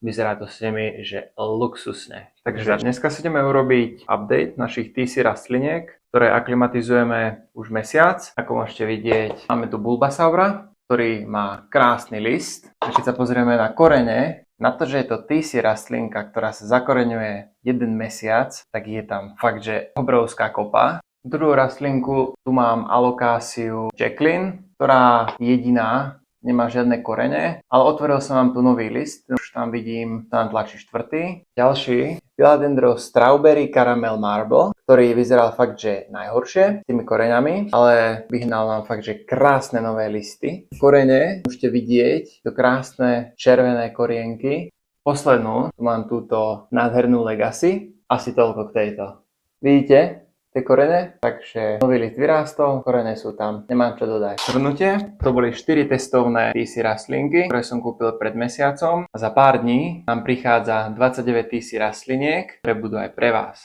vyzerá to s nimi, že luxusne. Takže dneska si ideme urobiť update našich TC rastliniek, ktoré aklimatizujeme už mesiac. Ako môžete vidieť, máme tu Bulbasaura, ktorý má krásny list. A keď sa pozrieme na korene, na to, že je to TC rastlinka, ktorá sa zakoreňuje 1 mesiac, tak je tam fakt, že obrovská kopa. Druhú rastlinku tu mám alokáciu Jacqueline, ktorá jediná nemá žiadne korene, ale otvoril som vám tu nový list, už tam vidím, tam tlačí 4. Ďalší, Philodendron Strawberry Caramel Marble, ktorý vyzeral fakt, že najhoršie s tými koreňami, ale vyhnal nám fakt, že krásne nové listy. Korene môžete vidieť, to krásne červené korienky. Poslednú, tu mám túto nádhernú Legacy, asi toľko k tejto. Vidíte? Tie korene, takže nový list vyrástol, korene sú tam, nemám čo dodať. Zhrnutie, to boli 4 testovné TC rastlinky, ktoré som kúpil pred mesiacom a za pár dní nám prichádza 29 TC rastliniek, ktoré budú aj pre vás.